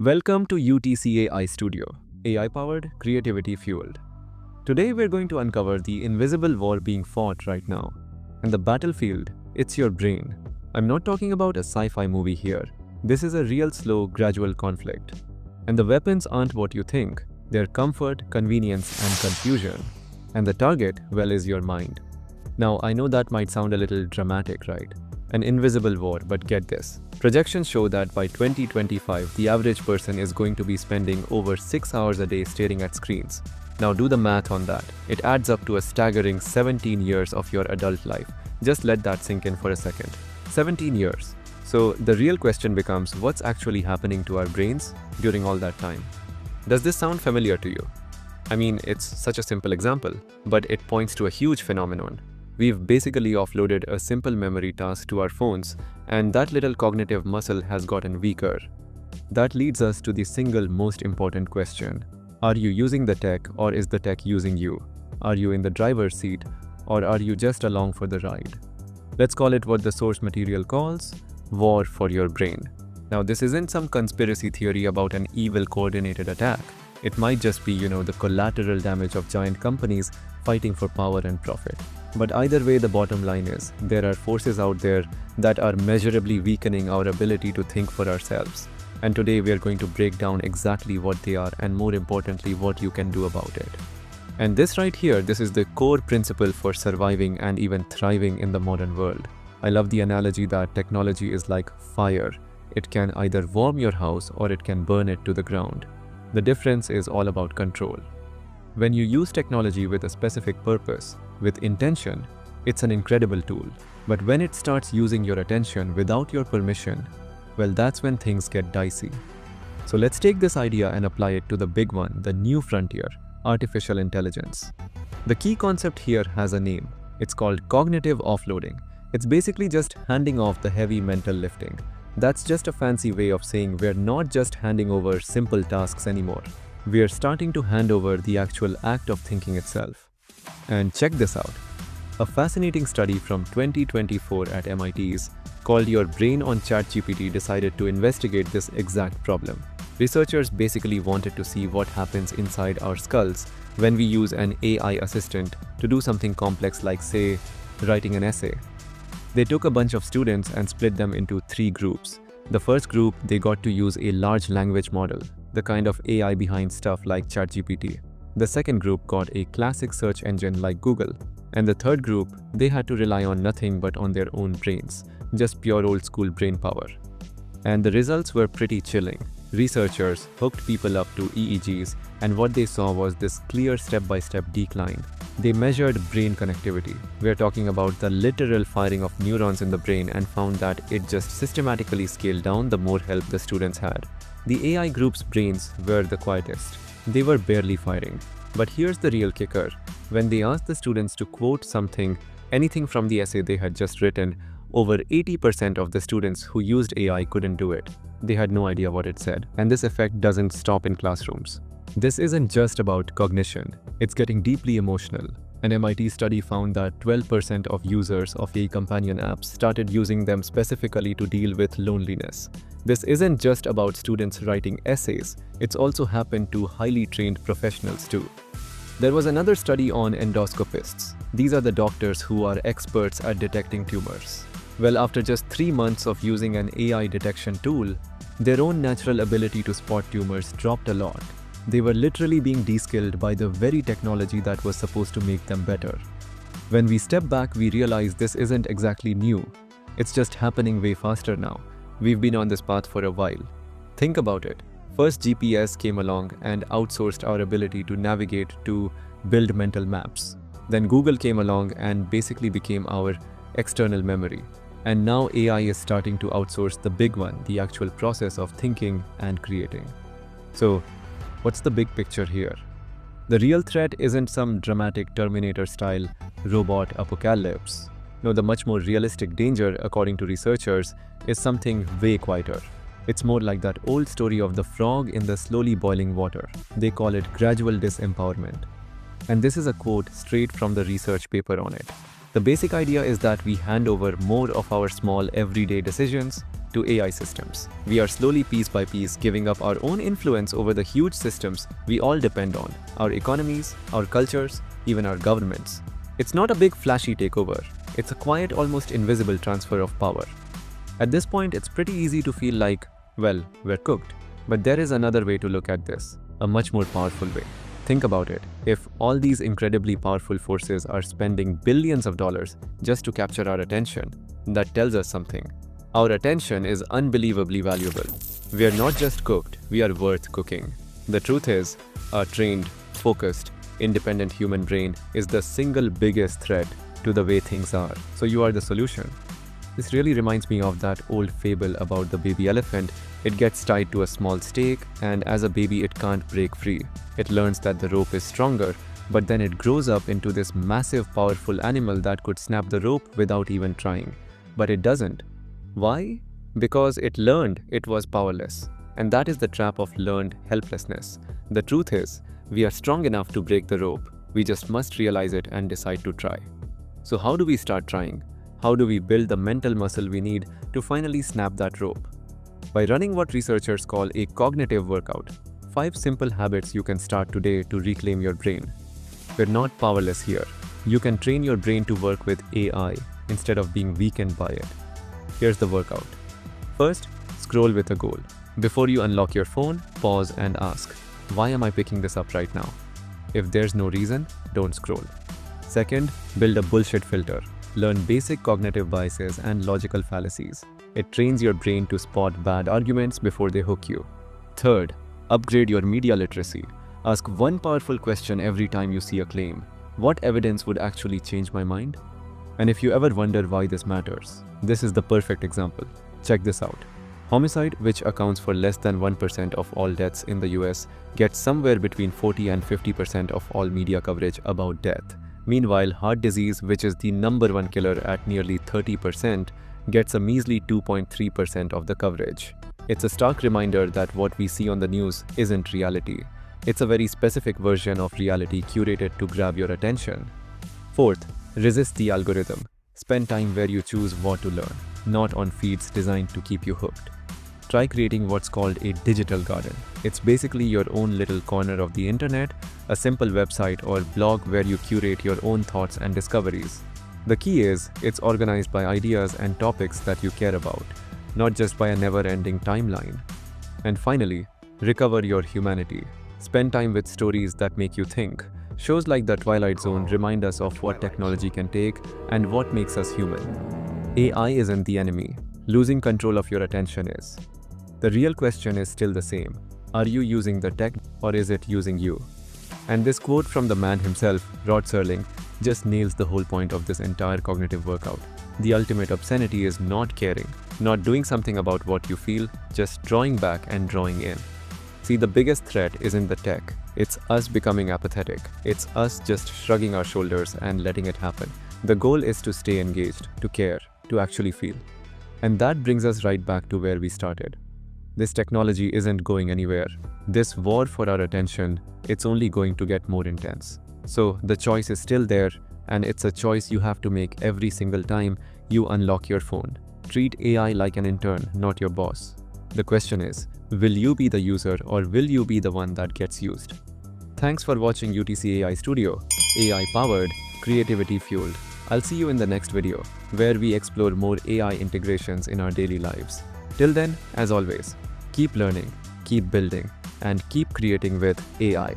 Welcome to utcaistudio, AI-powered, creativity-fueled. Today we're going to uncover the invisible war being fought right now. And the battlefield, it's your brain. I'm not talking about a sci-fi movie here. This is a real slow, gradual conflict. And the weapons aren't what you think. They're comfort, convenience, and confusion. And the target, well, is your mind. Now, I know that might sound a little dramatic, right? An invisible war, but get this. Projections show that by 2025, the average person is going to be spending over 6 hours a day staring at screens. Now do the math on that. It adds up to a staggering 17 years of your adult life. Just let that sink in for a second. 17 years. So the real question becomes, what's actually happening to our brains during all that time? Does this sound familiar to you? I mean, it's such a simple example, but it points to a huge phenomenon. We've basically offloaded a simple memory task to our phones, and that little cognitive muscle has gotten weaker. That leads us to the single most important question. Are you using the tech, or is the tech using you? Are you in the driver's seat, or are you just along for the ride? Let's call it what the source material calls war for your brain. Now, this isn't some conspiracy theory about an evil coordinated attack. It might just be, the collateral damage of giant companies fighting for power and profit. But either way, the bottom line is, there are forces out there that are measurably weakening our ability to think for ourselves. And today we are going to break down exactly what they are and, more importantly, what you can do about it. And this right here, this is the core principle for surviving and even thriving in the modern world. I love the analogy that technology is like fire. It can either warm your house or it can burn it to the ground. The difference is all about control. When you use technology with a specific purpose, with intention, it's an incredible tool. But when it starts using your attention without your permission, well, that's when things get dicey. So let's take this idea and apply it to the big one, the new frontier, artificial intelligence. The key concept here has a name. It's called cognitive offloading. It's basically just handing off the heavy mental lifting. That's just a fancy way of saying we're not just handing over simple tasks anymore. We're starting to hand over the actual act of thinking itself. And check this out. A fascinating study from 2024 at MIT's called Your Brain on ChatGPT decided to investigate this exact problem. Researchers basically wanted to see what happens inside our skulls when we use an AI assistant to do something complex like, say, writing an essay. They took a bunch of students and split them into 3 groups. The first group, they got to use a large language model, the kind of AI behind stuff like ChatGPT. The second group got a classic search engine like Google. And the third group, they had to rely on nothing but on their own brains, just pure old school brain power. And the results were pretty chilling. Researchers hooked people up to EEGs, and what they saw was this clear step-by-step decline. They measured brain connectivity. We're talking about the literal firing of neurons in the brain, and found that it just systematically scaled down the more help the students had. The AI group's brains were the quietest. They were barely firing. But here's the real kicker. When they asked the students to quote something, anything from the essay they had just written, over 80% of the students who used AI couldn't do it. They had no idea what it said. And this effect doesn't stop in classrooms. This isn't just about cognition. It's getting deeply emotional. An MIT study found that 12% of users of AI companion apps started using them specifically to deal with loneliness. This isn't just about students writing essays, it's also happened to highly trained professionals too. There was another study on endoscopists. These are the doctors who are experts at detecting tumors. Well, after just 3 months of using an AI detection tool, their own natural ability to spot tumors dropped a lot. They were literally being de-skilled by the very technology that was supposed to make them better. When we step back, we realize this isn't exactly new. It's just happening way faster now. We've been on this path for a while. Think about it. First, GPS came along and outsourced our ability to navigate, to build mental maps. Then Google came along and basically became our external memory. And now AI is starting to outsource the big one, the actual process of thinking and creating. So, what's the big picture here? The real threat isn't some dramatic Terminator-style robot apocalypse. No, the much more realistic danger, according to researchers, is something way quieter. It's more like that old story of the frog in the slowly boiling water. They call it gradual disempowerment. And this is a quote straight from the research paper on it. The basic idea is that we hand over more of our small everyday decisions to AI systems. We are slowly, piece by piece, giving up our own influence over the huge systems we all depend on, our economies, our cultures, even our governments. It's not a big flashy takeover. It's a quiet, almost invisible transfer of power. At this point, it's pretty easy to feel like, well, we're cooked. But there is another way to look at this, a much more powerful way. Think about it. If all these incredibly powerful forces are spending billions of dollars just to capture our attention, that tells us something. Our attention is unbelievably valuable. We are not just cooked, we are worth cooking. The truth is, our trained, focused, independent human brain is the single biggest threat to the way things are. So you are the solution. This really reminds me of that old fable about the baby elephant. It gets tied to a small stake, and as a baby it can't break free. It learns that the rope is stronger, but then it grows up into this massive, powerful animal that could snap the rope without even trying. But it doesn't. Why? Because it learned it was powerless. And that is the trap of learned helplessness. The truth is, we are strong enough to break the rope. We just must realize it and decide to try. So how do we start trying? How do we build the mental muscle we need to finally snap that rope? By running what researchers call a cognitive workout. 5 simple habits you can start today to reclaim your brain. We're not powerless here. You can train your brain to work with AI instead of being weakened by it. Here's the workout. First, scroll with a goal. Before you unlock your phone, pause and ask, why am I picking this up right now? If there's no reason, don't scroll. Second, build a bullshit filter. Learn basic cognitive biases and logical fallacies. It trains your brain to spot bad arguments before they hook you. Third, upgrade your media literacy. Ask one powerful question every time you see a claim. What evidence would actually change my mind? And if you ever wonder why this matters, this is the perfect example. Check this out. Homicide, which accounts for less than 1% of all deaths in the US, gets somewhere between 40 and 50% of all media coverage about death. Meanwhile, heart disease, which is the #1 killer at nearly 30%, gets a measly 2.3% of the coverage. It's a stark reminder that what we see on the news isn't reality. It's a very specific version of reality curated to grab your attention. Fourth, resist the algorithm. Spend time where you choose what to learn, not on feeds designed to keep you hooked. Try creating what's called a digital garden. It's basically your own little corner of the internet, a simple website or blog where you curate your own thoughts and discoveries. The key is, it's organized by ideas and topics that you care about, not just by a never-ending timeline. And finally, recover your humanity. Spend time with stories that make you think. Shows like The Twilight Zone remind us of what technology can take and what makes us human. AI isn't the enemy. Losing control of your attention is. The real question is still the same. Are you using the tech or is it using you? And this quote from the man himself, Rod Serling, just nails the whole point of this entire cognitive workout. The ultimate obscenity is not caring, not doing something about what you feel, just drawing back and drawing in. See, the biggest threat isn't the tech. It's us becoming apathetic. It's us just shrugging our shoulders and letting it happen. The goal is to stay engaged, to care, to actually feel. And that brings us right back to where we started. This technology isn't going anywhere. This war for our attention, it's only going to get more intense. So the choice is still there, and it's a choice you have to make every single time you unlock your phone. Treat AI like an intern, not your boss. The question is, will you be the user or will you be the one that gets used? Thanks for watching UTC AI Studio, AI powered, creativity fueled. I'll see you in the next video, where we explore more AI integrations in our daily lives. Till then, as always, keep learning, keep building, and keep creating with AI.